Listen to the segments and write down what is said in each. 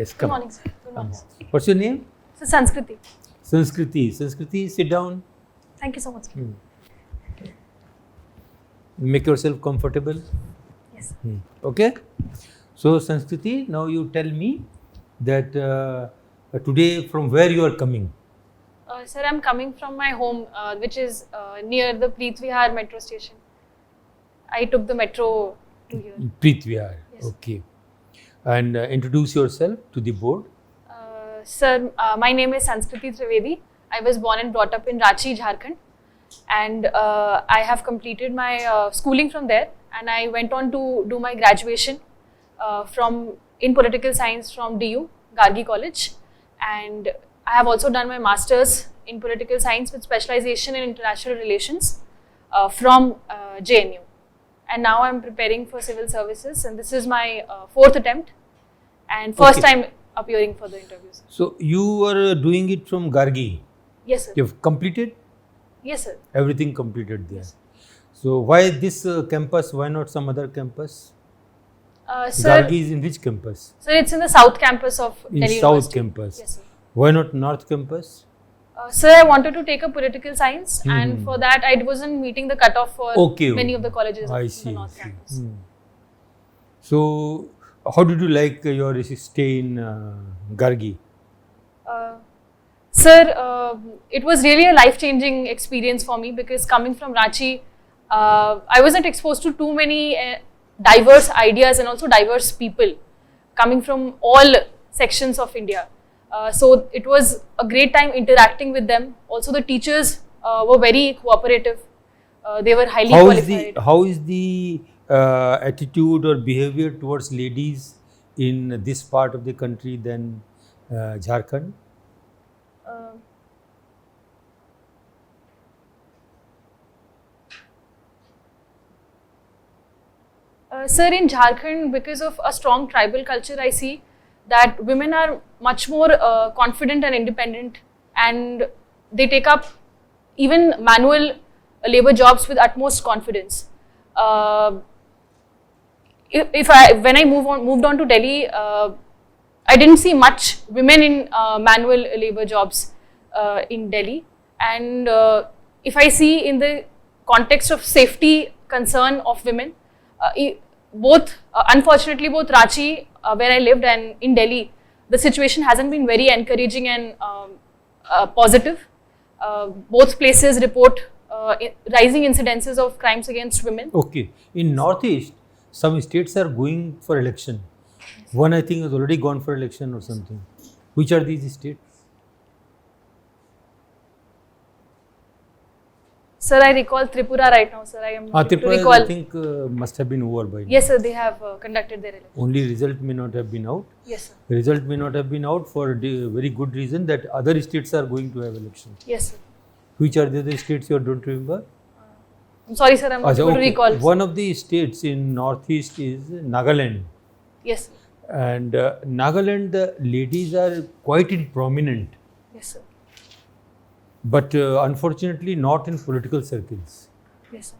Yes, Good come. morning, sir. Good morning, sir. What's your name? So, Sanskriti. Sanskriti. Sanskriti, sit down. Thank you so much, sir. Make yourself comfortable. Yes. Okay. So, Sanskriti, now you tell me that today from where you are coming. Sir, I'm coming from my home, which is near the Preet Vihar metro station. I took the metro to here. Preet Vihar. Yes. Okay. And introduce yourself to the board. Sir, my name is Sanskriti Trivedy. I was born and brought up in Ranchi, Jharkhand. And I have completed my schooling from there. And I went on to do my graduation in political science from DU, Gargi College. And I have also done my master's in political science with specialization in international relations from JNU. And now I'm preparing for civil services, and this is my fourth attempt and first time appearing for the interviews. So you are doing it from Gargi. Yes, sir. You've completed? Yes, sir. Everything completed there. Yes. So why this campus? Why not some other campus? Sir, Gargi is in which campus? sir, it's in the South campus of In Delhi South University. campus. Yes, sir. Why not North campus? Sir, I wanted to take a political science, and for that I wasn't meeting the cutoff for many of the colleges I in see. the North campus. So, how did you like your stay in Gargi? Sir, it was really a life-changing experience for me because coming from Ranchi, I wasn't exposed to too many diverse ideas and also diverse people coming from all sections of India. So it was a great time interacting with them. Also, the teachers were very cooperative. They were highly qualified. How is the attitude or behavior towards ladies in this part of the country than Jharkhand? Sir, in Jharkhand, because of a strong tribal culture, I see that women are much more confident and independent, and they take up even manual labor jobs with utmost confidence. When I moved on to Delhi, I didn't see much women in manual labor jobs in Delhi, and if I see in the context of safety concern of women, unfortunately, both Ranchi, where I lived, and in Delhi, the situation hasn't been very encouraging and positive. Both places report rising incidences of crimes against women. Okay. In Northeast, some states are going for election. One, I think, has already gone for election or something. Which are these states? Sir, I recall Tripura right now, sir. I am to Tripura, recall. I think, must have been over by now. Yes, sir, they have conducted their election. Only result may not have been out. Yes, sir. The result may not have been out for a very good reason that other states are going to have elections. Yes, sir. Which are the other states you don't remember? I'm sorry, sir, I'm not able to recall. One of the states in Northeast is Nagaland. Yes, sir. And Nagaland, the ladies are quite prominent. Yes, sir. But unfortunately not in political circles. Yes, sir.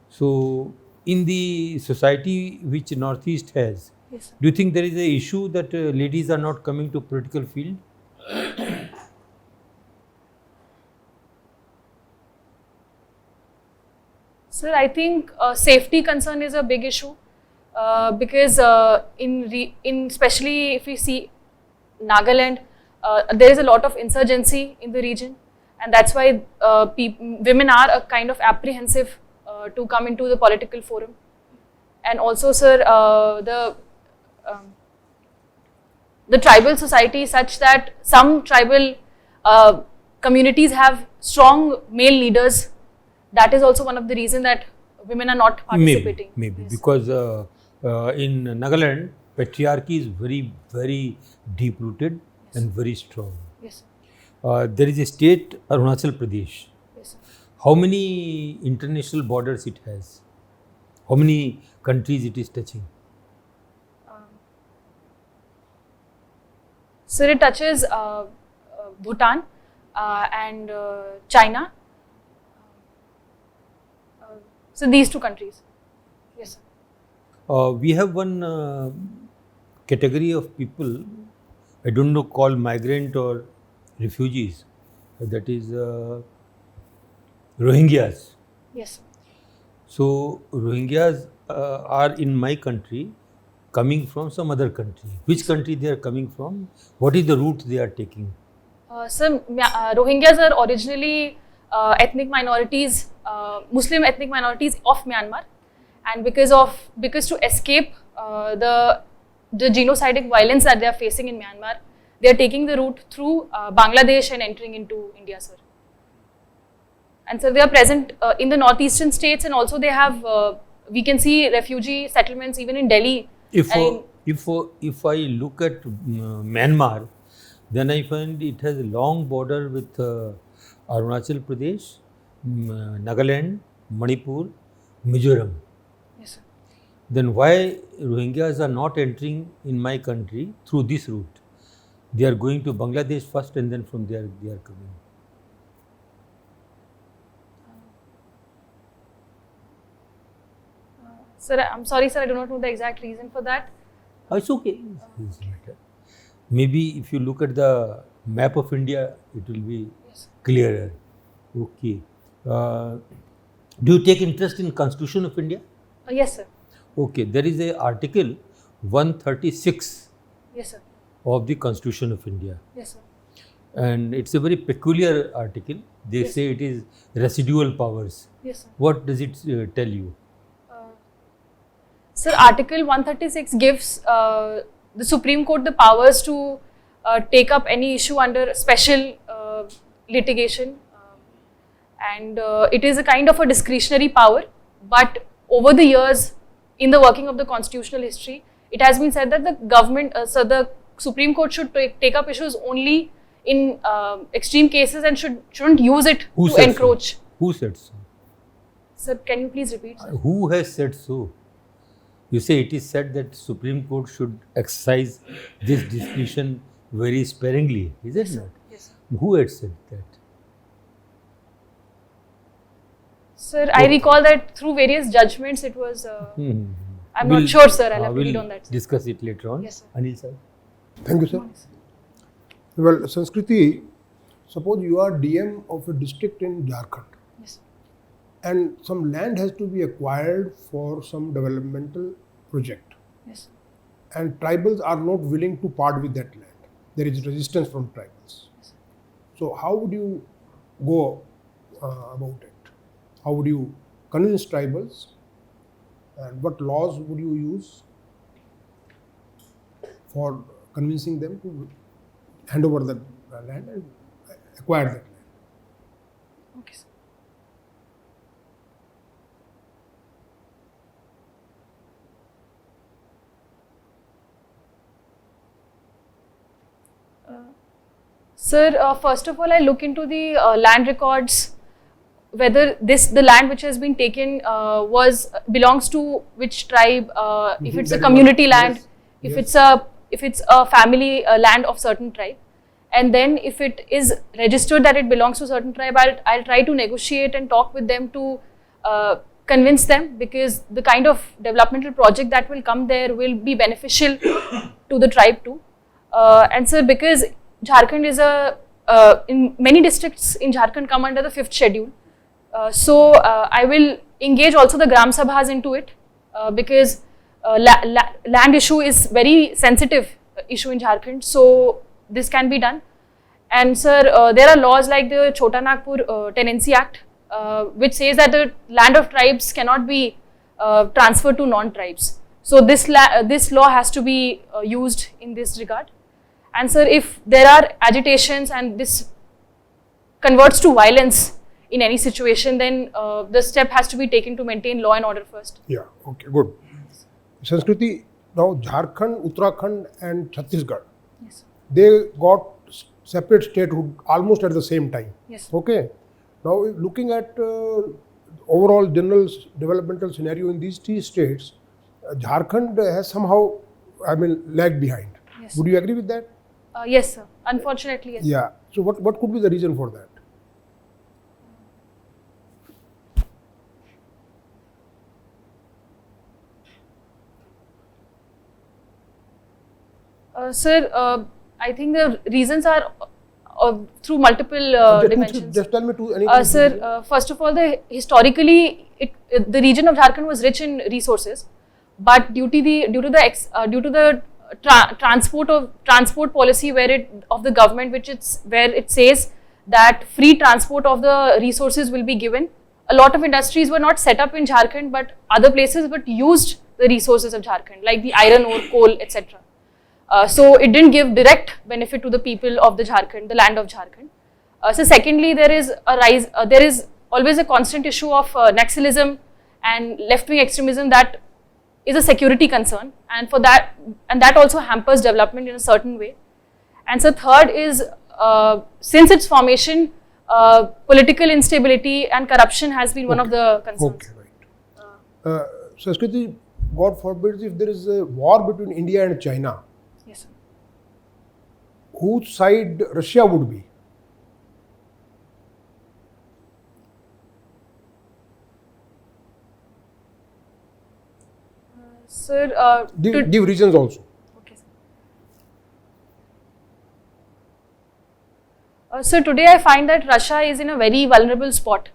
So, in the society which Northeast has, Yes, sir. do you think there is a issue that ladies are not coming to political field? Sir, I think safety concern is a big issue because especially if we see Nagaland, there is a lot of insurgency in the region, and that's why women are a kind of apprehensive to come into the political forum. And also, sir, the tribal society is such that some tribal communities have strong male leaders. That is also one of the reasons that women are not participating. Maybe Yes. because in Nagaland, patriarchy is very, very deep rooted and very strong. Yes, sir. There is a state, Arunachal Pradesh. Yes, sir. How many international borders it has? How many countries it is touching? Sir, it touches Bhutan and China. So these two countries. Yes, sir. We have one category of people, I don't know, called migrant or refugees, that is Rohingyas. Yes, sir. So Rohingyas are in my country coming from some other country. Which country they are coming from? What is the route they are taking? Sir, Rohingyas are originally ethnic minorities, Muslim ethnic minorities of Myanmar, and because to escape the genocidal violence that they are facing in Myanmar, they are taking the route through Bangladesh and entering into India, sir. And so they are present in the northeastern states, and also they have we can see refugee settlements even in Delhi. And If I look at Myanmar, then I find it has a long border with Arunachal Pradesh, Nagaland, Manipur, Mizoram. yes, sir. Then why Rohingyas are not entering in my country through this route? They are going to Bangladesh first, and then from there they are coming. Sir, I'm sorry, sir, I do not know the exact reason for that. It's okay. It's matter. Maybe if you look at the map of India, it will be Yes. clearer. Okay. Do you take interest in Constitution of India? Yes, sir. Okay. There is a article 136 Yes, sir. of the Constitution of India, Yes, sir. and it's a very peculiar article. They Yes. say it is residual powers. Yes, sir. What does it tell you? Sir, Article 136 gives the Supreme Court the powers to take up any issue under special litigation, and it is a kind of a discretionary power. But over the years, in the working of the constitutional history, it has been said that the government, so the Supreme Court should take up issues only in extreme cases and shouldn't use it Who to said so? encroach. Who said so? Sir, can you please repeat, sir? Who has said so? You say it is said that Supreme Court should exercise this discretion very sparingly. Is it not? Yes, sir. Who had said that? Sir, I recall that through various judgments it was. I'm not sure, sir. I'll have to read we'll on that, sir. discuss it later on. Yes, sir. Anil sir. Thank you, sir. Well, Sanskriti, suppose you are DM of a district in Jharkhand, Yes, sir. and some land has to be acquired for some developmental project, Yes, sir. and tribals are not willing to part with that land. There is resistance from tribals. So how would you go about it? How would you convince tribals, and what laws would you use for convincing them to hand over the land and acquire that land? Okay, sir. Sir, first of all, I look into the land records, whether the land which has been taken belongs to which tribe. If it's That a is community what- land, yes, if it's a family land of certain tribe, and then if it is registered that it belongs to certain tribe, I'll try to negotiate and talk with them to convince them, because the kind of developmental project that will come there will be beneficial to the tribe too. And sir, because Jharkhand is in many districts in Jharkhand come under the 5th schedule. So I will engage also the Gram Sabhas into it, because land issue is very sensitive issue in Jharkhand. So this can be done. And sir, there are laws like the Chota Nagpur Tenancy Act, which says that the land of tribes cannot be transferred to non-tribes. So this law has to be used in this regard. And sir, if there are agitations and this converts to violence in any situation, then the step has to be taken to maintain law and order first. Yeah, okay, good. Sanskriti, now Jharkhand, Uttarakhand and Chhattisgarh, Yes. they got separate statehood almost at the same time. Yes. Okay. Now, looking at overall general developmental scenario in these three states, Jharkhand has somehow, lagged behind. Yes. Would you agree with that? Yes, sir. Unfortunately, yes. Yeah. So, what could be the reason for that? Sir, I think the reasons are through multiple dimensions. Just tell me any. Sir, first of all, historically, the region of Jharkhand was rich in resources, but due to the transport policy of the government, where it says that free transport of the resources will be given. A lot of industries were not set up in Jharkhand, but other places, but used the resources of Jharkhand, like the iron ore, coal, etc. So it didn't give direct benefit to the people of the Jharkhand, the land of Jharkhand. So secondly, there is always a constant issue of Naxalism and left-wing extremism that is a security concern, and that also hampers development in a certain way. And so third is, since its formation, political instability and corruption has been one of the concerns. Okay, right. Sanskriti, God forbid, if there is a war between India and China, Yes, sir. whose side Russia would be? Sir, Give reasons also. okay, sir. So today I find that Russia is in a very vulnerable spot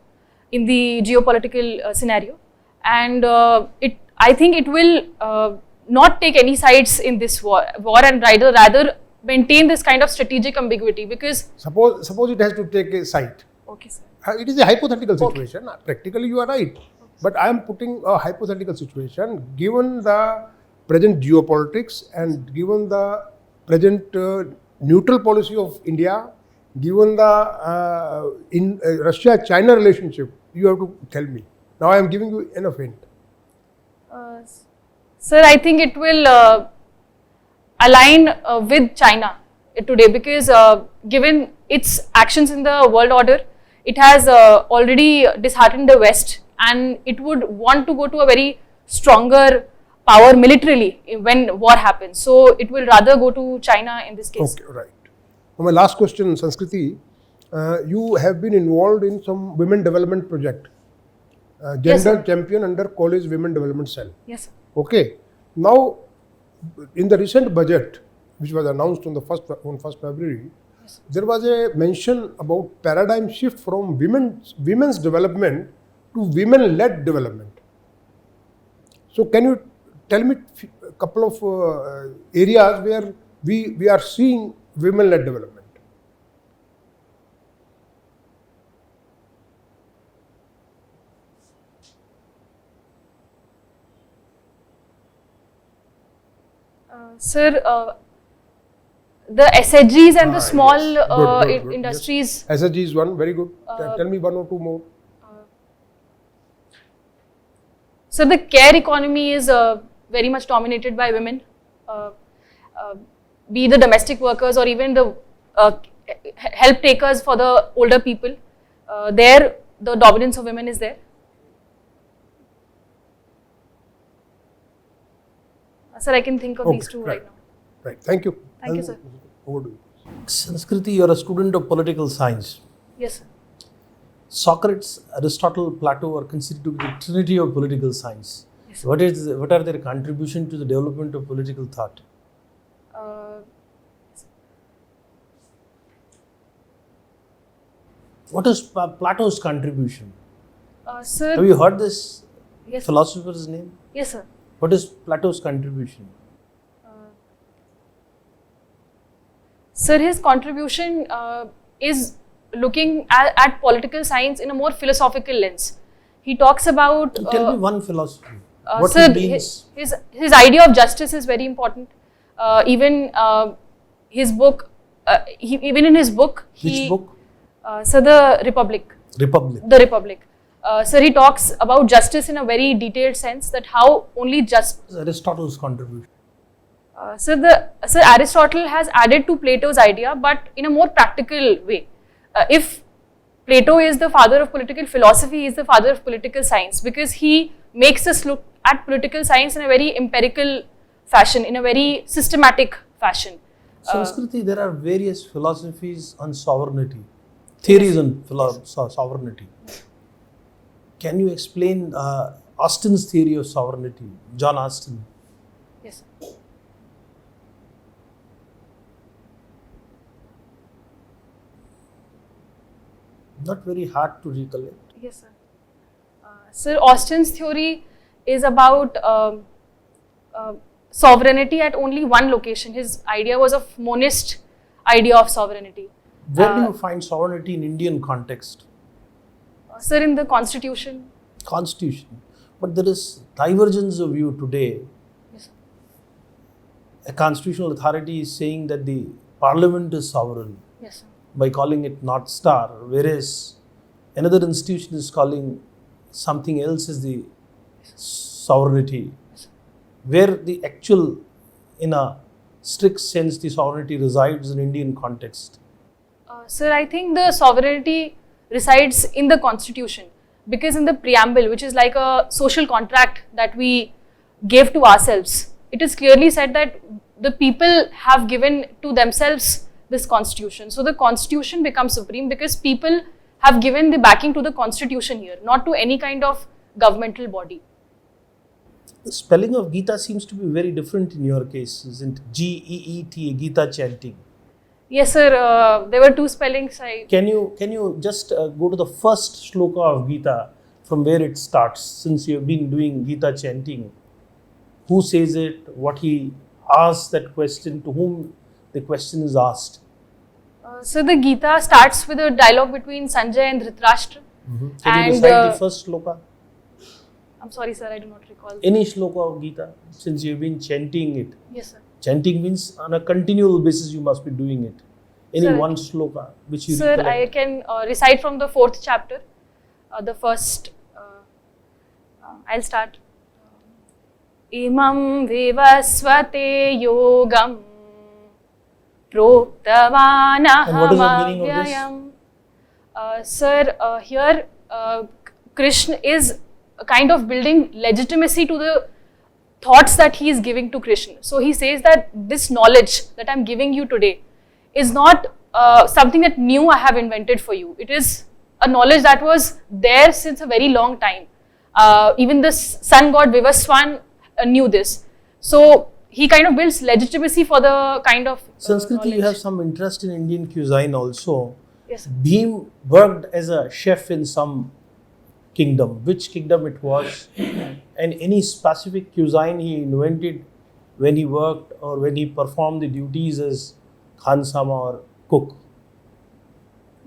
in the geopolitical scenario, and I think it will not take any sides in this war and rather maintain this kind of strategic ambiguity, because Suppose it has to take a side. okay, sir. It is a hypothetical situation. Practically, you are right. But I am putting a hypothetical situation. Given the present geopolitics and given the present neutral policy of India, given the Russia-China relationship, you have to tell me. Now I am giving you enough hint. Sir, I think it will align with China today, because given its actions in the world order, it has already disheartened the West, and it would want to go to a very stronger power militarily when war happens. So it will rather go to China in this case. Okay, right. Now my last question, Sanskriti, you have been involved in some women development project, Yes, gender sir. champion under college women development cell. Yes, sir. Okay. Now, in the recent budget, which was announced on 1st February, there was a mention about paradigm shift from women's development to women-led development. So, can you tell me a couple of areas where we are seeing women-led development? Sir, the SHGs and the small yes. Good. industries. Yes. SHG is one, very good. Tell me one or two more. So the care economy is very much dominated by women, be the domestic workers or even the help takers for the older people. There, the dominance of women is there. Sir, I can think of these two right now. Right. Thank you. Thank you, sir. Over to you. Sanskriti, you are a student of political science. Yes, sir. Socrates, Aristotle, Plato are considered to be the trinity of political science. Yes, sir. What are their contribution to the development of political thought? What is Plato's contribution? Sir, Have you heard this yes, philosopher's name? yes, sir. What is Plato's contribution? Sir, his contribution is looking at political science in a more philosophical lens. He talks about. Tell me one philosophy. What sir, it means. his idea of justice is very important. Even his book, even in his book, Which book? So the Republic. Republic. The Republic. Sir, he talks about justice in a very detailed sense, that how only Aristotle's contribution. Sir, Aristotle has added to Plato's idea, but in a more practical way. If Plato is the father of political philosophy, he is the father of political science, because he makes us look at political science in a very empirical fashion, in a very systematic fashion. Sanskriti, there are various philosophies on sovereignty, theories on sovereignty. Can you explain Austin's theory of sovereignty, John Austin? Yes. Not very hard to recollect. Yes, sir. Sir, Austin's theory is about sovereignty at only one location. His idea was a monist idea of sovereignty. Where do you find sovereignty in Indian context? Sir, in the constitution. Constitution. But there is divergence of view today. Yes, sir. A constitutional authority is saying that the parliament is sovereign Yes, sir. by calling it North Star, whereas another institution is calling something else as the sovereignty, where the actual, in a strict sense, the sovereignty resides in Indian context. Sir, I think the sovereignty resides in the constitution, because in the preamble, which is like a social contract that we gave to ourselves, it is clearly said that the people have given to themselves this constitution. So the constitution becomes supreme because people have given the backing to the constitution here, not to any kind of governmental body. The spelling of Gita seems to be very different in your case, isn't it? G-E-E-T, Gita chanting. Yes, sir. There were two spellings. Can you just go to the first shloka of Gita from where it starts, since you have been doing Gita chanting? Who says it? What he asks that question? To whom the question is asked? So the Gita starts with a dialogue between Sanjay and Dhritarashtra. Can you And, recite the first shloka? I'm sorry, sir, I do not recall. Any shloka of Gita, since you have been chanting it. Yes, sir. Chanting means on a continual basis you must be doing it. Any Sir, one shloka which you Sir, recollect? I can recite from the 4th chapter. The first, I'll start. Imam vivasvate yogam proktavana And what is the meaning of this? Sir, here Krishna is kind of building legitimacy to the thoughts that he is giving to Krishna. So he says that this knowledge that I'm giving you today is not something that new I have invented for you. It is a knowledge that was there since a very long time. Even the sun god Vivaswan knew this. So he kind of builds legitimacy for the kind of Sanskriti, you knowledge. have some interest in Indian cuisine also. Yes, sir. Bhim worked as a chef in some kingdom. Which kingdom it was? And any specific cuisine he invented when he worked or when he performed the duties as Khansama or cook?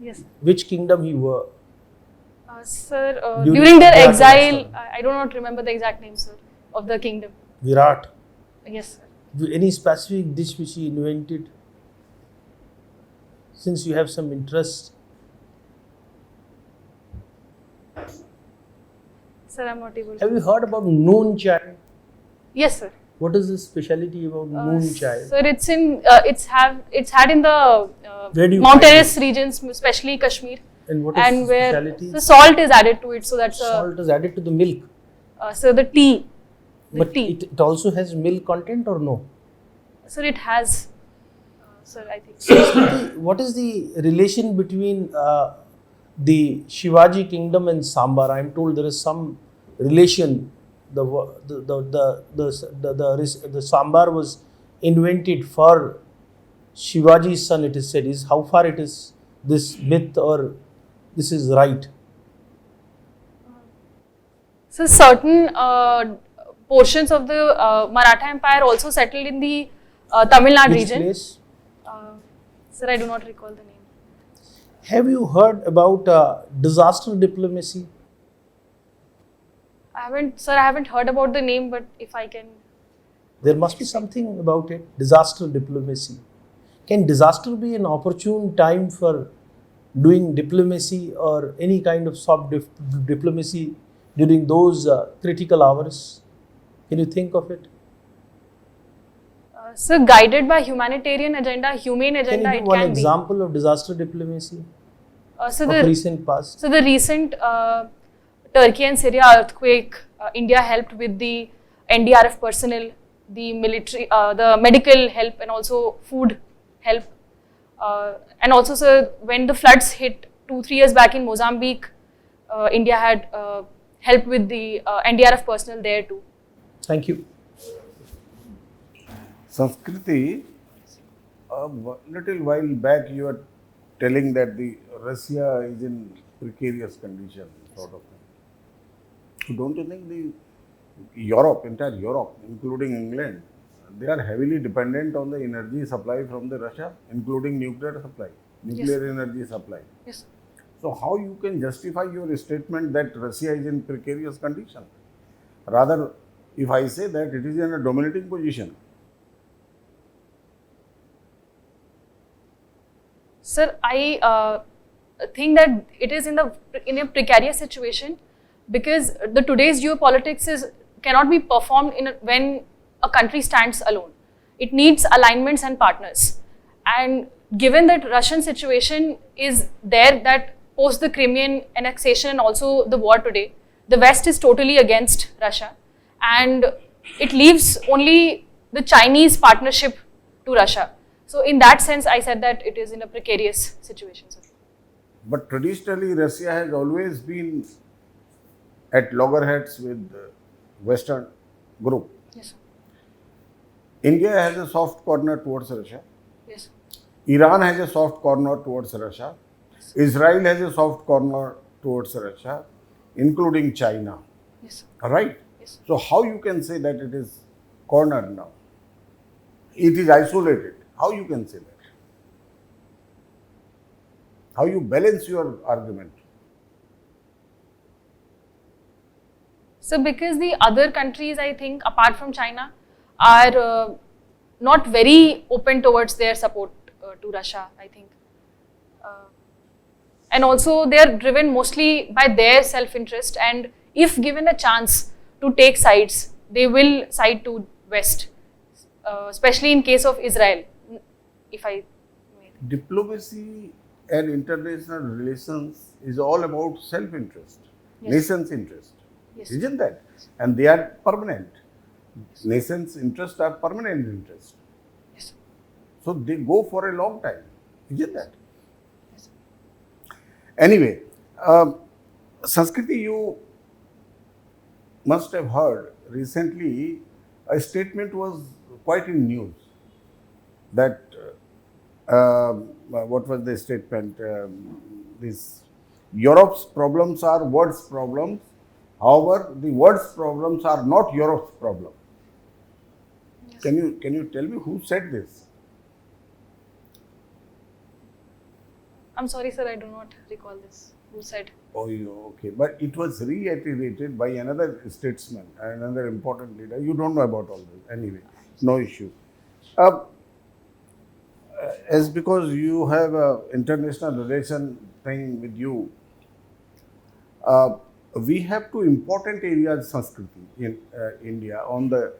Yes, sir. Which kingdom he worked? Sir, During during their Virat exile, Rashtra. I do not remember the exact name, sir, of the kingdom. Virat. Yes, sir. Any specific dish which he invented? Since you have some interest. Sir, I'm not able to. Have you heard about noon chai? Yes, sir. What is the speciality about noon chai? Sir, it's in it's had in the Where do you mountainous regions, especially Kashmir, And what is and the where speciality? the salt is added to it, so that's Salt is added to the milk. so the tea, But it also has milk content or no? Sir, it has. Sir, I think. Sanskriti, what is the relation between the Shivaji kingdom and Sambar? I am told there is some relation. The Sambar was invented for Shivaji's son. It is said. Is how far it is this myth or this is right? So certain portions of the Maratha Empire also settled in the Tamil Nadu Which region. place? Sir, I do not recall the name. Have you heard about disaster diplomacy? I haven't heard about the name, but if I can. There must be something about it. Disaster diplomacy. Can disaster be an opportune time for doing diplomacy or any kind of soft diplomacy during those critical hours? Can you think of it? So guided by humanitarian agenda, humane Can agenda, you give it one can be. example of disaster diplomacy So of the recent past? So the recent Turkey and Syria earthquake, India helped with the NDRF personnel, the military, the medical help, and also food help. And also, sir, when the floods hit 2-3 years back in Mozambique, India had helped with the NDRF personnel there too. Thank you. Sanskriti, a little while back you were telling that the Russia is in precarious condition sort of thing. So don't you think the Europe, entire Europe, including England, they are heavily dependent on the energy supply from the Russia, including nuclear supply, nuclear energy supply. Yes, sir. So how you can justify your statement that Russia is in precarious condition? Rather, if I say that it is in a dominating position. Sir, I think that it is in a precarious situation because the today's geopolitics cannot be performed when a country stands alone. It needs alignments and partners. And given that Russian situation is there, that post the Crimean annexation and also the war today, the West is totally against Russia, and it leaves only the Chinese partnership to Russia. So in that sense, I said that it is in a precarious situation, sir. But traditionally, Russia has always been at loggerheads with Western group. Yes, sir. India has a soft corner towards Russia. Yes, sir. Iran has a soft corner towards Russia. Israel has a soft corner towards Russia, including China. Yes, sir. Right? Yes. So how you can say that it is cornered now? It is isolated. How you can say that? How you balance your argument? So because the other countries, I think, apart from China, are not very open towards their support to Russia, I think. And also they are driven mostly by their self-interest, and if given a chance to take sides, they will side to West, especially in case of Israel, if I may. Diplomacy and international relations is all about self-interest, Yes. nation's interest. Yes. Isn't that? And they are permanent. Nations' interests are permanent interests. Yes. So they go for a long time. Isn't that? Yes. Anyway, Sanskriti, you must have heard recently a statement was quite in news that what was the statement? This Europe's problems are world's problems. However, the world's problems are not Europe's problem. Yes. Can you tell me who said this? I'm sorry, sir, I do not recall this. Who said? Oh, okay. But it was reiterated by another statesman, another important leader. You don't know about all this. Anyway, no issue. As because you have an international relation thing with you, we have two important areas, Sanskriti, in India. On the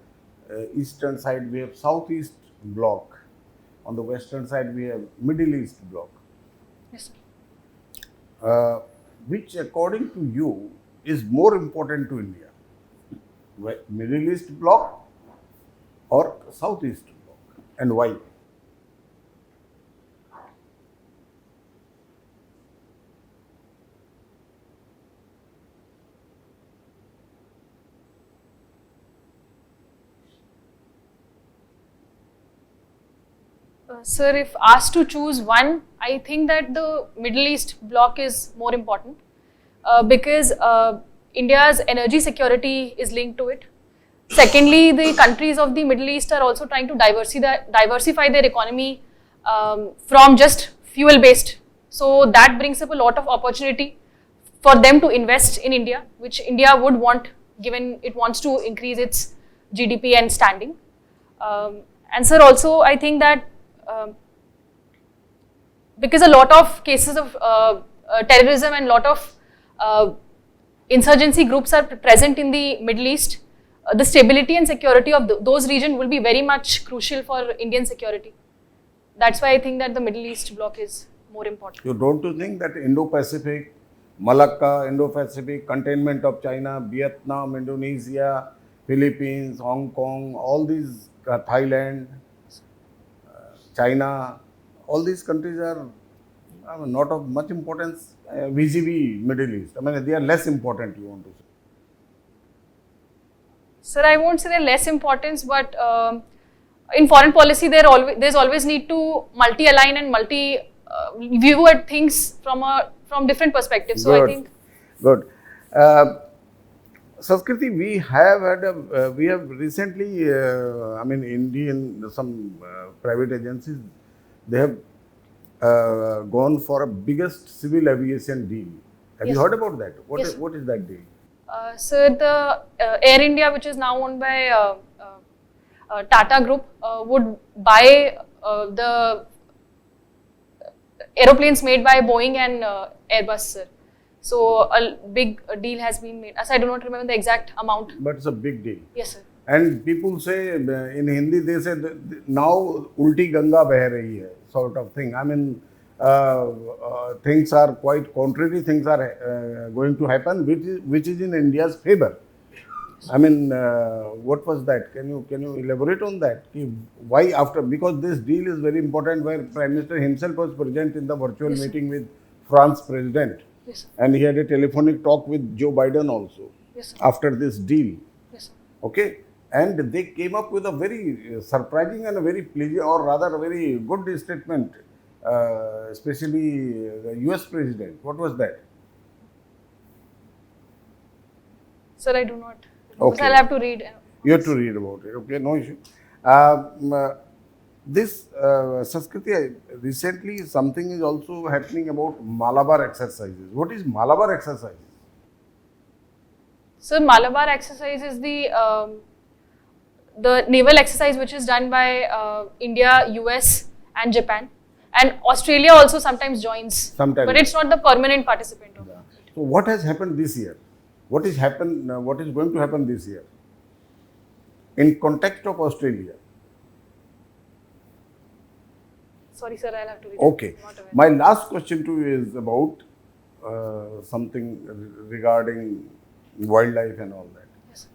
eastern side, we have Southeast bloc. On the western side, we have Middle East bloc. Yes, sir. Which according to you is more important to India? Middle East bloc or Southeast bloc, and why? Sir, if asked to choose one, I think that the Middle East bloc is more important because India's energy security is linked to it. Secondly, the countries of the Middle East are also trying to diversify their economy from just fuel-based. So that brings up a lot of opportunity for them to invest in India, which India would want, given it wants to increase its GDP and standing. And sir, also I think that because a lot of cases of terrorism and lot of insurgency groups are present in the Middle East, the stability and security of those regions will be very much crucial for Indian security. That's why I think that the Middle East bloc is more important. You don't you think that Indo-Pacific, Malacca, Indo-Pacific, containment of China, Vietnam, Indonesia, Philippines, Hong Kong, all these, Thailand, China, all these countries are not of much importance vis-a-vis Middle East. I mean, they are less important, you want to say. Sir, I won't say they're less importance, but in foreign policy, there's always need to multi-align and view at things from from different perspectives. So I think Good. Sanskriti, we have had we have recently, some private agencies, they have gone for a biggest civil aviation deal. Have you Yes. heard about that? Yes. What is that deal? so the Air India, which is now owned by Tata Group, would buy the aeroplanes made by Boeing and Airbus, sir. So a big deal has been made. As I do not remember the exact amount. But it's a big deal. Yes, sir. And people say, in Hindi, they say now ulti Ganga beh rahi hai, sort of thing. I mean, things are quite contrary. Things are going to happen, which is in India's favor. I mean, what was that? Can you elaborate on that? Why after? Because this deal is very important. Where Prime Minister himself was present in the virtual Yes, sir. meeting with France President, Yes, sir. and he had a telephonic talk with Joe Biden also Yes, sir. after this deal. Yes, sir. Okay, and they came up with a very surprising and a very pleasing, or rather a very good statement, especially the US President. What was that? Sir, I do not. Okay. I'll have to read. You have to read about it. Okay, no issue. This Sanskriti, recently something is also happening about Malabar exercises. What is Malabar exercises? So Malabar exercise is the naval exercise which is done by India, US and Japan, and Australia also sometimes joins. Sometimes. But it's not the permanent participant of it. So what has happened this year? What is going to happen this year? In context of Australia. Sorry, sir, I'll have to read. Okay. Not aware. My last question to you is about something regarding wildlife and all that. Yes,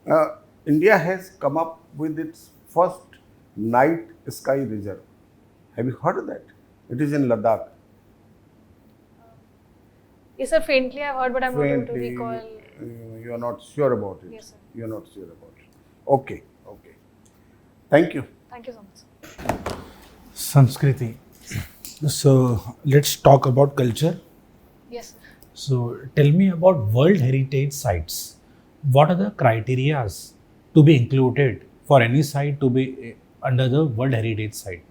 sir. India has come up with its first night sky reserve. Have you heard of that? It is in Ladakh. Yes, sir, faintly I've heard, but I'm not able to Faintly, recall. you are not sure about it. Yes, sir. You are not sure about it. Okay. Okay. Thank you. Thank you so much. Sanskriti. So let's talk about culture. Yes, sir. So tell me about World Heritage Sites. What are the criterias to be included for any site to be under the World Heritage Site?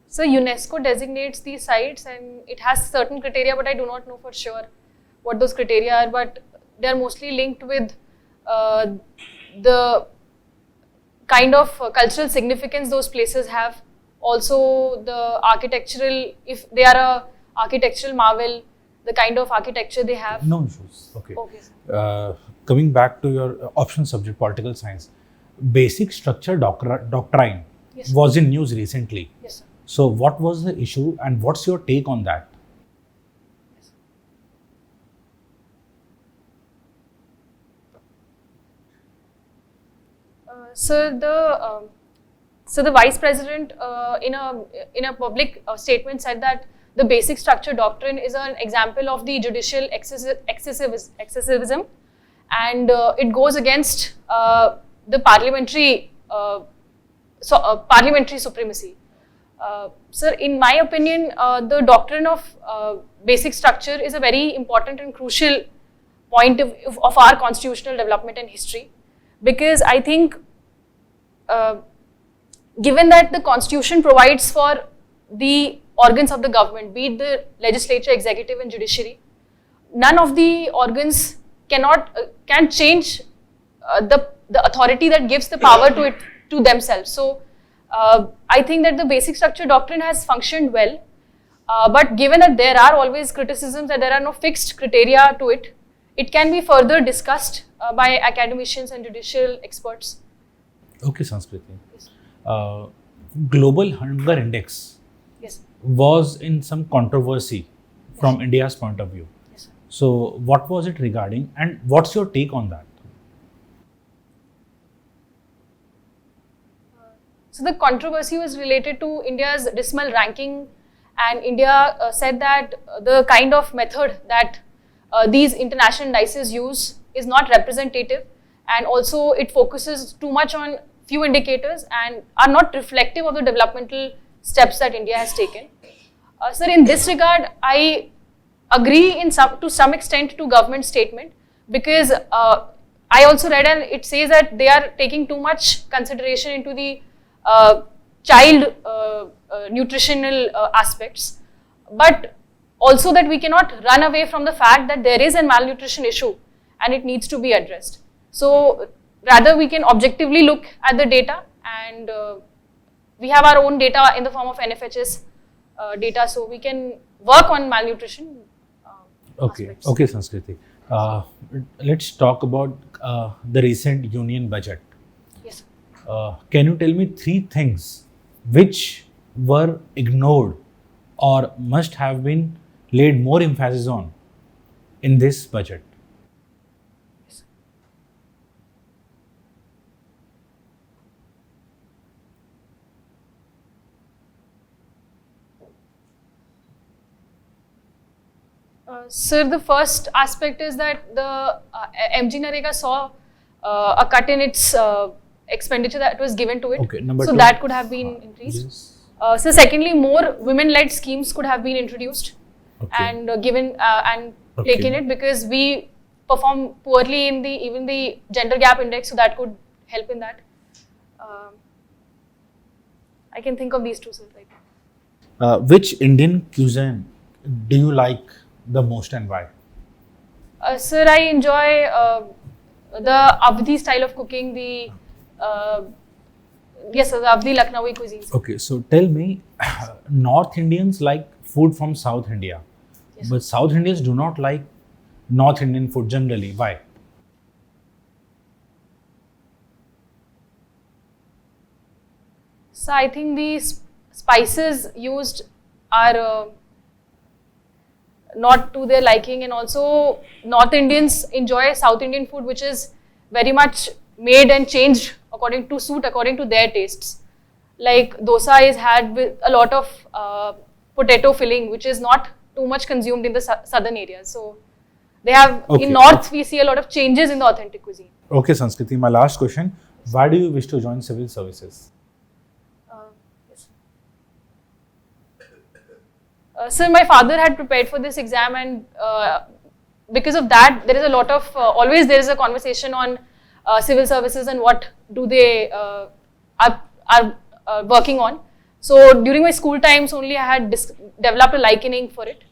So UNESCO designates these sites and it has certain criteria, but I do not know for sure what those criteria are, but they are mostly linked with the kind of cultural significance those places have. Also the architectural, if they are a architectural marvel, the kind of architecture they have. No issues. Okay. Okay, sir. Coming back to your option subject, political science, basic structure doctrine Yes, sir. was in news recently. Yes, sir. So what was the issue and what's your take on that? So the vice president in a public statement said that the basic structure doctrine is an example of the judicial excessivism, and it goes against the parliamentary supremacy. Sir, in my opinion, the doctrine of basic structure is a very important and crucial point of our constitutional development and history, because I think given that the constitution provides for the organs of the government, be it the legislature, executive and judiciary, none of the organs can change the authority that gives the power to themselves. So I think that the basic structure doctrine has functioned well, but given that there are always criticisms, that there are no fixed criteria to it, it can be further discussed by academicians and judicial experts. Okay, Sanskriti. Global Hunger Index Yes. was in some controversy from India's point of view. Yes, sir. So what was it regarding and what's your take on that? So the controversy was related to India's dismal ranking, and India said that the kind of method that these international indices use is not representative, and also it focuses too much on few indicators and are not reflective of the developmental steps that India has taken. Sir, in this regard, I agree to some extent to government statement, because I also read and it says that they are taking too much consideration into the child nutritional aspects, but also that we cannot run away from the fact that there is a malnutrition issue and it needs to be addressed. So rather we can objectively look at the data, and we have our own data in the form of NFHS data, so we can work on malnutrition aspects. Okay, Sanskriti. Let's talk about the recent union budget. Yes. Can you tell me 3 things which were ignored or must have been laid more emphasis on in this budget? Sir, the first aspect is that the MG Narega saw a cut in its expenditure that was given to it. Okay, number so 2. that could have been increased. Yes. So secondly, more women-led schemes could have been introduced and given and taken it, because we perform poorly in even the gender gap index, so that could help in that. I can think of these 2, sir, right now. Which Indian cuisine do you like the most and why? Sir, I enjoy the Avdi style of cooking, the yes, sir, the Avdi Lucknowi cuisines. Okay, so tell me, North Indians like food from South India, Yes, but South Indians do not like North Indian food generally. Why? So I think the spices used are not to their liking, and also North Indians enjoy South Indian food, which is very much made and changed according to their tastes. Like dosa is had with a lot of potato filling, which is not too much consumed in the southern areas. So they have in North we see a lot of changes in the authentic cuisine. Okay, Sanskriti, my last question: why do you wish to join civil services? Yes. Sir, my father had prepared for this exam, and because of that, there is a lot of always there is a conversation on civil services and what do they are working on. So during my school times only, I had developed a liking for it,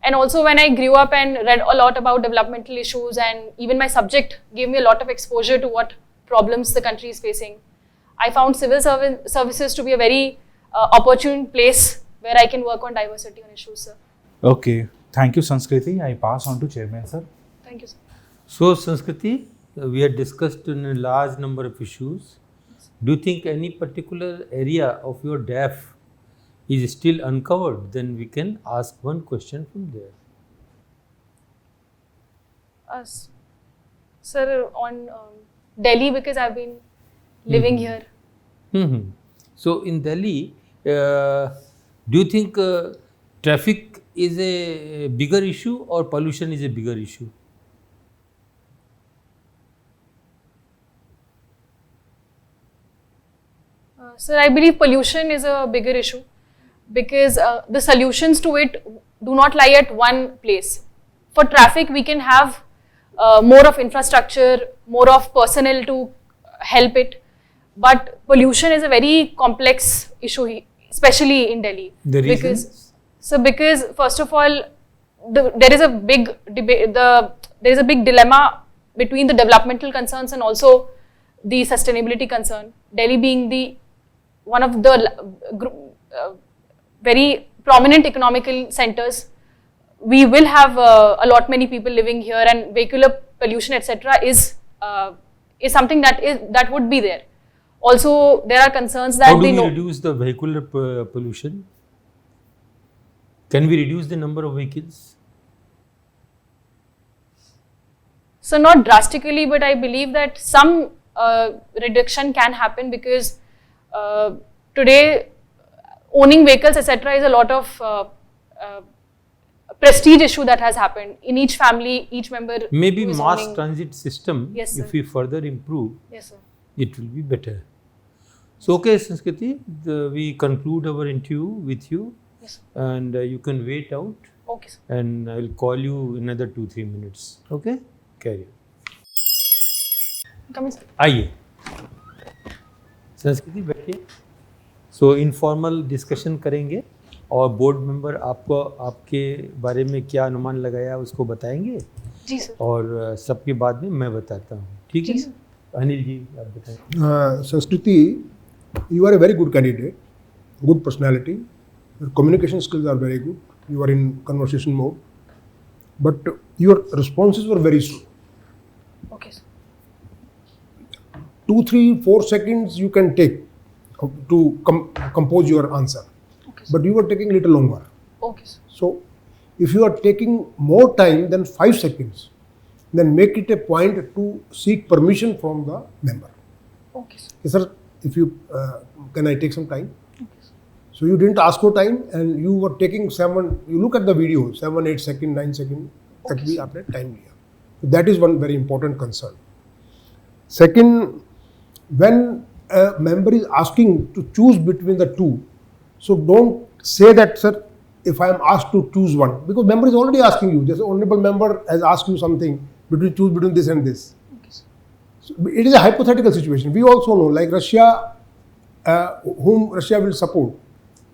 and also when I grew up and read a lot about developmental issues, and even my subject gave me a lot of exposure to what problems the country is facing, I found civil services to be a very opportune place where I can work on diversity on issues, sir. Okay, thank you, Sanskriti. I pass on to Chairman, sir. Thank you, sir. So, Sanskriti, we had discussed in a large number of issues. Do you think any particular area of your DAF is still uncovered? Then we can ask one question from there. Sir, on Delhi, because I've been living here. So, in Delhi, do you think traffic is a bigger issue or pollution is a bigger issue? Sir, I believe pollution is a bigger issue, because the solutions to it do not lie at one place. For traffic, we can have more of infrastructure, more of personnel to help it, but pollution is a very complex issue, especially in Delhi. The reasons? Because first of all, there is a big debate. There is a big dilemma between the developmental concerns and also the sustainability concern. Delhi being one of the very prominent economical centers, we will have a lot many people living here, and vehicular pollution, etc., is something that would be there. Also, there are concerns that how do we reduce the vehicular pollution? Can we reduce the number of vehicles? So not drastically, but I believe that some reduction can happen, because today owning vehicles, etc., is a lot of prestige issue that has happened in each family, each member. Maybe who is mass owning. transit system, Yes, sir. if we further improve, Yes, sir. it will be better. So, okay, Sanskriti, we conclude our interview with you, Yes. and you can wait out, Okay, sir. and I will call you in another 2-3 minutes. Okay? Carry on. Come in, sir. आइए संस्कृति बैठिए. सो informal discussion करेंगे और board member आपको आपके बारे में क्या अनुमान लगाया उसको बताएंगे जी सर. और सबके बाद में मैं बताता हूँ. ठीक है जी, ना? अनिल जी आप बताएं. Sanskriti, you are a very good candidate, good personality. Your communication skills are very good. You are in conversation mode, but your responses were very slow. Okay, sir. 2, 3, 4 seconds you can take to compose your answer, Okay, sir. but you were taking little longer. Okay, sir. So, if you are taking more time than 5 seconds, then make it a point to seek permission from the member. Okay, sir. Yes, sir, if you can I take some time? Okay, sir. So you didn't ask for time and you were taking 7. You look at the video, 7, 8 second, 9 second. That Okay, we sir. आपने time लिया. So that is one very important concern. Second, when a member is asking to choose between the two, so don't say that, sir, if I am asked to choose one, because member is already asking you. This honorable member has asked you something choose between this and this. Okay, sir. So it is a hypothetical situation. We also know, like Russia, whom Russia will support.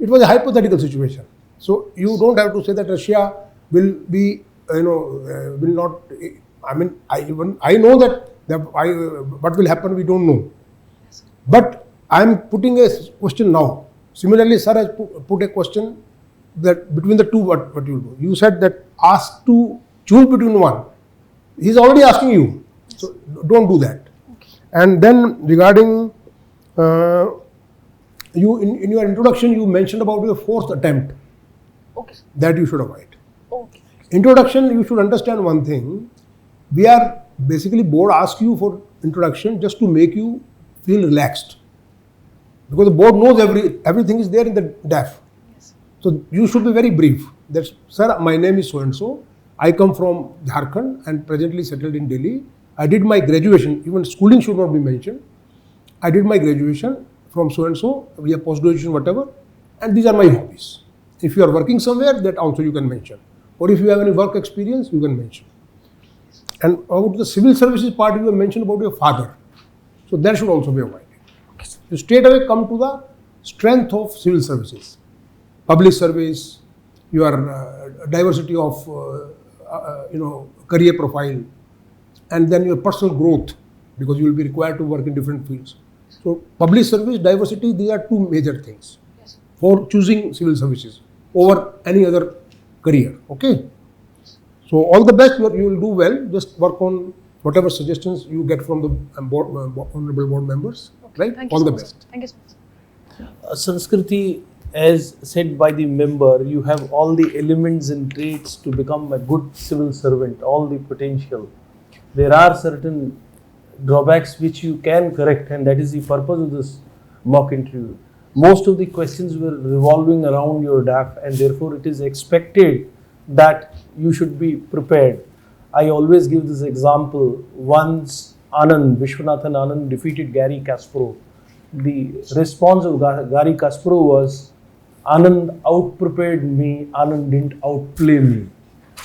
It was a hypothetical situation. So you don't have to say that Russia will be, will not. I mean, I know that what will happen, we don't know. But I am putting a question now. Similarly, sir has put a question that between the two, what you will do. You said that ask to choose between one. He is already asking you. So don't do that. Okay. And then regarding you in your introduction, you mentioned about your 4th attempt Okay, sir. that you should avoid. Okay. Introduction, you should understand one thing. We are basically board asks you for introduction just to make you feel relaxed, because the board knows everything is there in the DAF. Yes. So you should be very brief. That's, sir, my name is so and so. I come from Jharkhand and presently settled in Delhi. I did my graduation. Even schooling should not be mentioned. I did my graduation from so and so. We have post graduation, whatever, and these are my hobbies. If you are working somewhere, that also you can mention. Or if you have any work experience, you can mention. And about the civil services part, you have mentioned about your father. So that should also be avoided. You straight away come to the strength of civil services, public service, your diversity of career profile, and then your personal growth, because you will be required to work in different fields. So public service, diversity, these are two major things Yes. for choosing civil services over any other career. Okay. So all the best. You will do well. Just work on whatever suggestions you get from the honorable board members. Right. Thank you All so the much, best. sir. Thank you so much, sir. Sanskriti, as said by the member, you have all the elements and traits to become a good civil servant, all the potential. There are certain drawbacks which you can correct, and that is the purpose of this mock interview. Most of the questions were revolving around your DAF, and therefore it is expected that you should be prepared. I always give this example. Once Vishwanathan Anand defeated Gary Kasparov. The response of Gary Kasparov was, Anand outprepared me, Anand didn't outplay me.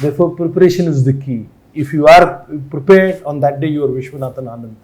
Therefore, preparation is the key. If you are prepared, on that day you are Vishwanathan Anand.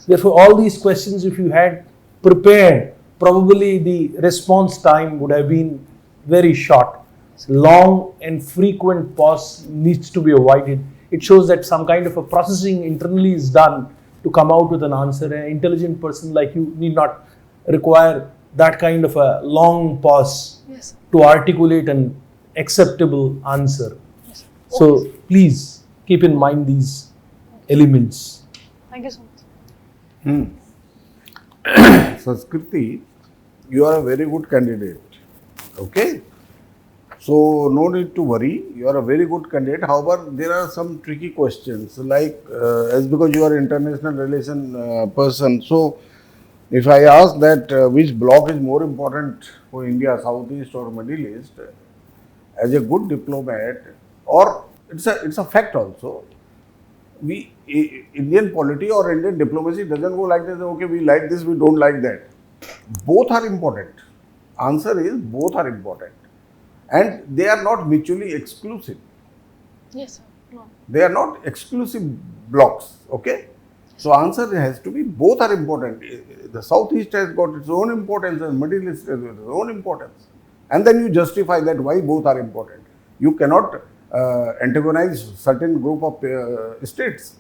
Therefore, all these questions, if you had prepared, probably the response time would have been very short. Long and frequent pause needs to be avoided. It shows that some kind of a processing internally is done to come out with an answer. An intelligent person like you need not require that kind of a long pause Yes. to articulate an acceptable answer. Yes. So Okay. please keep in mind these elements. Thank you so much. Sanskriti, you are a very good candidate. Okay? So, no need to worry. You are a very good candidate. However, there are some tricky questions, like as because you are international relation person. So, if I ask that which bloc is more important for India, Southeast or Middle East, as a good diplomat, or it's a fact also. Indian polity or Indian diplomacy doesn't go like this. Okay, we like this, we don't like that. Both are important. Answer is both are important. And they are not mutually exclusive. Yes, sir. No. They are not exclusive blocks. Okay? So answer has to be both are important. The Southeast has got its own importance and Middle East has got its own importance. And then you justify that why both are important. You cannot antagonize certain group of states.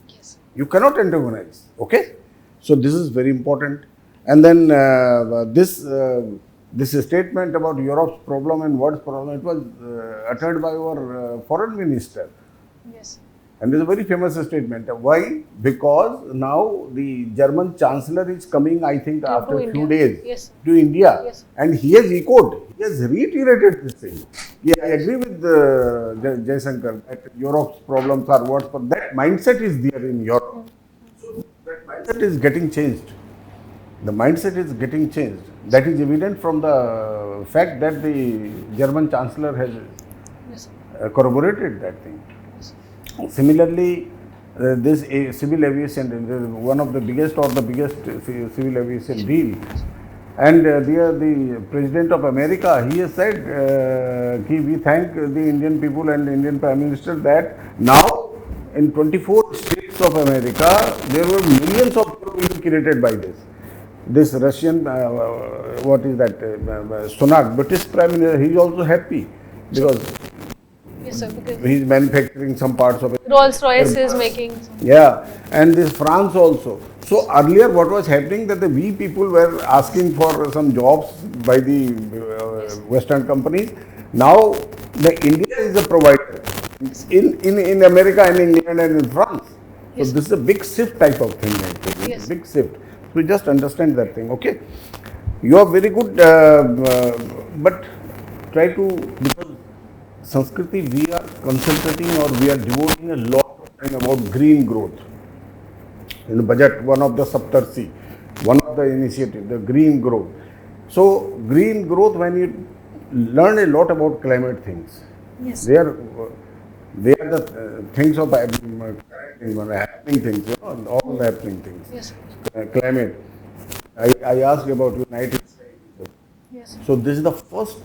Yes. You cannot antagonize. Okay? So this is very important. And then this statement about Europe's problem and world's problem, it was uttered by our foreign minister. Yes. And it's a very famous statement. Why? Because now the German chancellor is coming, I think, after a few days Yes. to India. Yes. And he has echoed, he has reiterated this thing. Yeah, I agree with Jaishankar that Europe's problems are worse, but that mindset is there in Europe. So that mindset is getting changed. The mindset is getting changed. That is evident from the fact that the German chancellor has Yes. corroborated that thing. Similarly, this civil aviation is one of the biggest or the biggest civil aviation deal. And the President of America, he has said, we thank the Indian people and the Indian Prime Minister that now in 24 states of America, there were millions of jobs being created by this. This Russian, what is that, Sunak, British Prime Minister, he is also happy because Yes, sir. Because he is manufacturing some parts of it. Rolls-Royce is making. Yeah, and this France also. So earlier what was happening that we people were asking for some jobs by the Western companies. Now the India is a provider in America and in England and in France. So this is a big shift type of thing actually. Yes. Big shift. So just understand that thing, okay? You are very good, but try to, because Sanskriti, we are concentrating or we are devoting a lot of time about green growth. In the budget, one of the Saptarsi, one of the initiative, the green growth. So, green growth, when you learn a lot about climate things, Yes. they are the things of happening things, you know, all the happening things. Yes. Climate. I asked about United States. Yes. So this is the first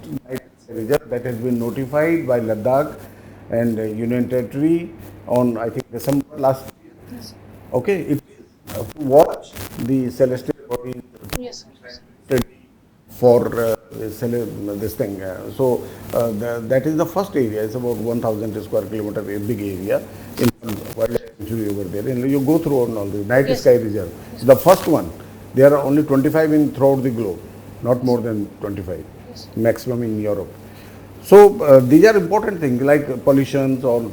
result that has been notified by Ladakh and Union Territory on, I think, December last year. Yes. Okay, it is to watch the celestial bodies Yes. study for this thing. That is the first area. It's about 1,000 square kilometer, a big area in wildlife sanctuary over there. And you go through all the night Yes. sky reserve. Yes. The first one. There are only 25 in throughout the globe, not more than 25, Yes. maximum in Europe. So these are important things like pollutions or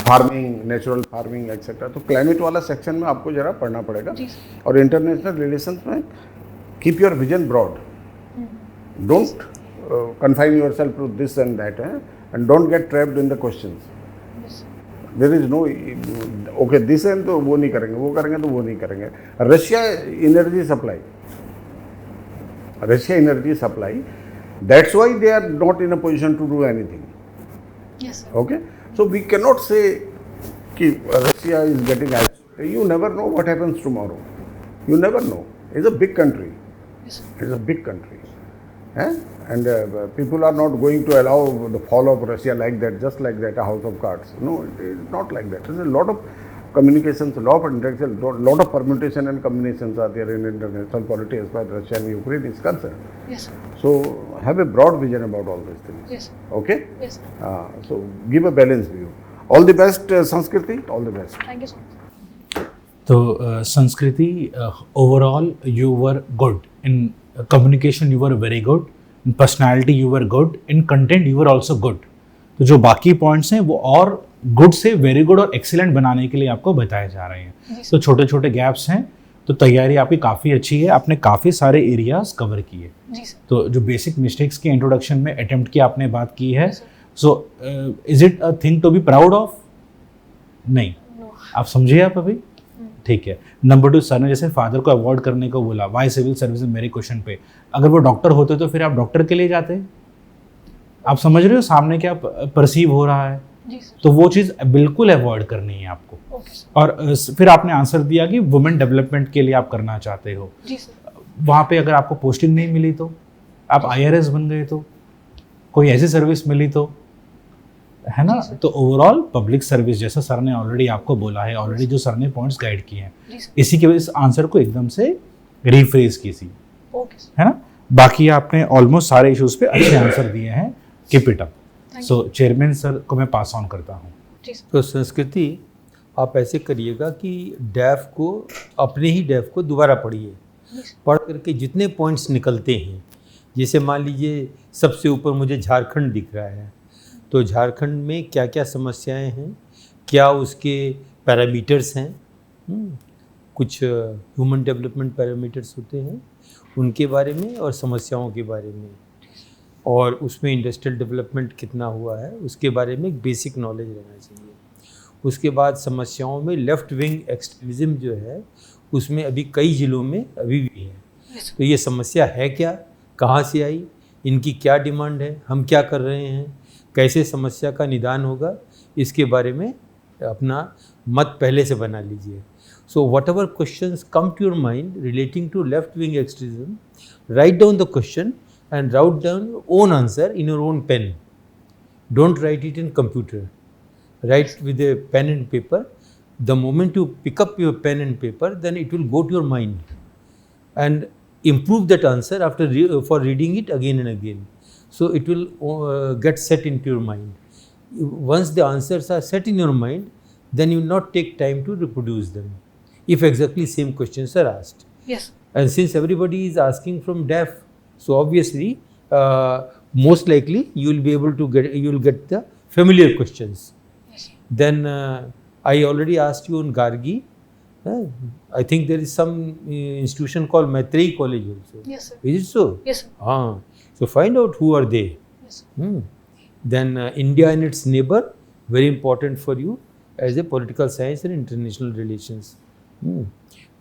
farming, natural farming etcetera. तो climate वाला section में आपको जरा पढ़ना पड़ेगा. और international relations में keep your vision broad, don't confine yourself to this and that, and don't get trapped in the questions. There is no okay this and तो वो नहीं करेंगे, वो करेंगे तो वो नहीं करेंगे. Russia energy supply, that's why they are not in a position to do anything. Yes, sir. Okay, so we cannot say कि Russia is getting isolated. You never know what happens tomorrow. You never know. It's a big country. Yes, sir. It's a big country. And people are not going to allow the fall of Russia like that, just like that, a house of cards. No, it is not like that. There's a lot of communications, a lot of interaction, a lot of permutation and combinations are there in international politics as far as Russia and Ukraine is concerned. Yes, sir. So have a broad vision about all these things. Yes, sir. Okay? Yes, sir. So give a balanced view. All the best, Sanskriti. All the best. Thank you so much. So, Sanskriti, overall, you were good. In communication, you were very good. In personality, you were good. In content, you were also good. तो जो बाकी points हैं वो और good से very good और excellent बनाने के लिए आपको बताए जा रहे हैं. तो छोटे छोटे गैप्स हैं, तो तैयारी आपकी काफ़ी अच्छी है. आपने काफ़ी सारे एरियाज कवर किए. तो जो बेसिक मिस्टेक्स की इंट्रोडक्शन में अटेम्प्ट की आपने बात की है, so is it a thing to be proud of? नहीं, आप समझिए आप अभी. ठीक है. नंबर 2, सर ने जैसे फादर को अवॉइड करने को बोला, वाई सिविल सर्विस मेरे क्वेश्चन पे, अगर वो डॉक्टर होते तो फिर आप डॉक्टर के लिए जाते. आप समझ रहे हो सामने क्या परसीव हो रहा है. जी सर। तो वो चीज़ बिल्कुल अवॉइड करनी है आपको। Okay sir. और फिर आपने आंसर दिया कि वुमेन डेवलपमेंट के लिए आप करना चाहते हो। जी सर। वहाँ पे अगर आपको पोस्टिंग नहीं मिली तो, आप IRS बन गए तो, कोई ऐसी सर्विस मिली तो, है ना। तो ओवरऑल पब्लिक सर्विस, जैसा सर ने ऑलरेडी आपको बोला है, ऑलरेडी जो सर ने पॉइंट्स गाइड किए हैं, इसी की वजह से आंसर को एकदम से रिफ्रेज की थी, ओके सर। है ना। बाकी आपने ऑलमोस्ट सारे इश्यूज पे अच्छे आंसर दिए हैं, keep it up. So chairman sir को मैं पास ऑन करता हूँ। तो संस्कृति, आप ऐसे करिएगा कि डैफ को, अपने ही डैफ को दोबारा पढ़िए, पढ़ करके जितने पॉइंट्स निकलते हैं, जैसे मान लीजिए सबसे ऊपर मुझे झारखंड दिख रहा है, तो झारखंड में क्या क्या समस्याएं हैं, क्या उसके पैरामीटर्स हैं, कुछ ह्यूमन डेवलपमेंट पैरामीटर्स होते हैं, उनके बारे में और समस्याओं के बारे में, और उसमें इंडस्ट्रियल डेवलपमेंट कितना हुआ है उसके बारे में एक बेसिक नॉलेज रहना चाहिए। उसके बाद समस्याओं में लेफ़्ट विंग एक्सट्रीमिज़म जो है, उसमें अभी कई ज़िलों में अभी भी है। तो ये समस्या है क्या, कहाँ से आई, इनकी क्या डिमांड है, हम क्या कर रहे हैं, कैसे समस्या का निदान होगा, इसके बारे में अपना मत पहले से बना लीजिए। So whatever questions come to your mind relating to left wing extremism, write down the question and write down your own answer in your own pen. Don't write it in computer. Write with a pen and paper. The moment you pick up your pen and paper, then it will go to your mind and improve that answer after for reading it again and again. So it will get set into your mind. Once the answers are set in your mind, then you will not take time to reproduce them if exactly same questions are asked. Yes. And since everybody is asking from DAF, so obviously, most likely you will be able to get the familiar questions. Yes. Then I already asked you on Gargi. I think there is some institution called Maitreyi College also. Yes, sir. Is it so? Yes, sir. So find out who are they. Yes, sir. Then India and its neighbor, very important for you as a political science and international relations.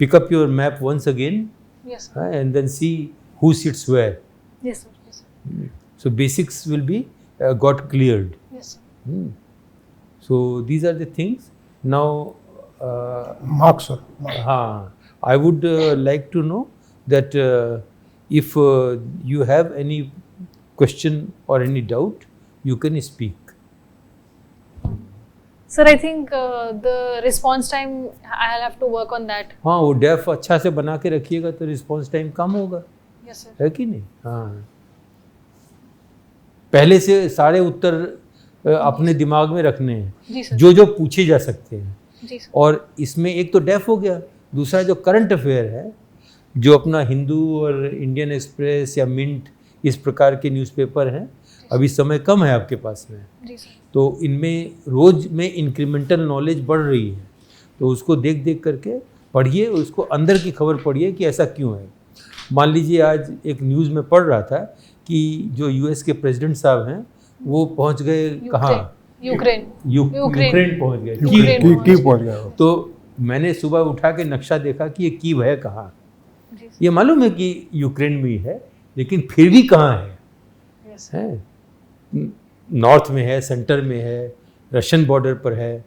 Pick up your map once again. Yes, sir. And then see who sits where. Yes, sir. Yes, sir. So basics will be got cleared. Yes, sir. So these are the things. Now, Marks, sir. I would like to know that if you have any question or any doubt, you can speak. Sir, I think the response time, I'll have to work on that. हाँ, वो def अच्छा से बना के रखिएगा तो response time कम होगा। Yes, sir. है कि नहीं? हाँ, पहले से सारे उत्तर अपने दिमाग में रखने हैं, जी सर। जो जो पूछे जा सकते हैं। जी सर। और इसमें एक तो डेफ हो गया, दूसरा जो करंट अफेयर है, जो अपना हिंदू और इंडियन एक्सप्रेस या मिंट इस प्रकार के न्यूज़पेपर हैं, अभी समय कम है आपके पास में, जी सर। तो इनमें रोज़ में इंक्रीमेंटल नॉलेज बढ़ रही है, तो उसको देख देख करके पढ़िए, उसको अंदर की खबर पढ़िए कि ऐसा क्यों है। मान लीजिए आज एक न्यूज़ में पढ़ रहा था कि जो US के प्रेसिडेंट साहब हैं वो पहुंच गए कहाँ, यूक्रेन पहुंच गए, की पहुंच गया। तो मैंने सुबह उठा के नक्शा देखा कि ये कीव है कहाँ। जी सर। ये मालूम है कि यूक्रेन में ही है, लेकिन फिर भी कहाँ है, Yes, है नॉर्थ में है, सेंटर में है, रशियन बॉर्डर पर है,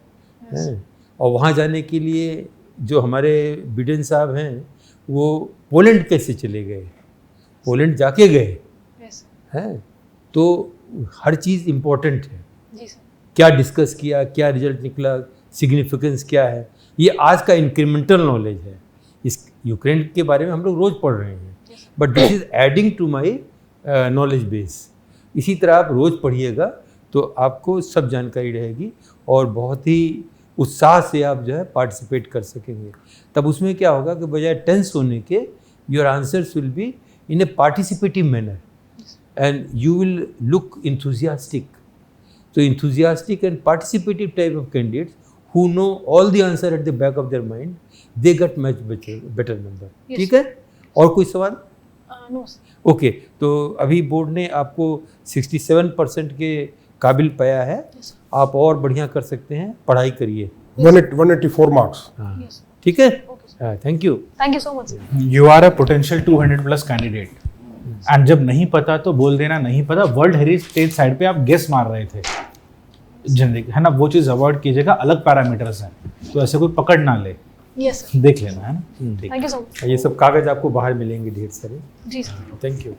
और वहाँ जाने के लिए जो हमारे बिडेन साहब हैं वो पोलैंड कैसे चले गए, पोलैंड जाके गए, Yes, हैं। तो हर चीज़ इम्पोर्टेंट है, जी सर। क्या डिस्कस किया, क्या रिजल्ट निकला, सिग्निफिकेंस क्या है, ये आज का इंक्रीमेंटल नॉलेज है। इस यूक्रेन के बारे में हम लोग रोज़ पढ़ रहे हैं, but this is adding to my knowledge base. इसी तरह आप रोज़ पढ़िएगा तो आपको सब जानकारी रहेगी और बहुत ही उत्साह से आप जो है पार्टिसिपेट कर सकेंगे। तब उसमें क्या होगा कि बजाय टेंस होने के, your answers will be in A participative manner and you will look enthusiastic. So enthusiastic and participative type of candidates who know all the answer at the back of their mind, they get much better number. Yes. ठीक है? और कोई सवाल? No sir. Okay, तो अभी board ने आपको 67% के काबिल पाया है। Yes, आप और बढ़िया कर सकते हैं, पढ़ाई करिए। 184 marks. हाँ, Yes, ठीक है? okay, thank you. Thank you so much, sir. You are a potential 200+ candidate and जब नहीं पता तो बोल देना नहीं पता। वर्ल्ड हेरिटेज साइट पे आप गेस मार रहे थे, जेनरिक है ना, वो चीज़ अवॉइड कीजिएगा, अलग पैरामीटर्स हैं तो ऐसे कोई पकड़ ना ले, Yes, sir. देख लेना है ना। ठीक Thank you so much. ये सब कागज़ आपको बाहर मिलेंगे ढेर सारे। जी सर. Thank you.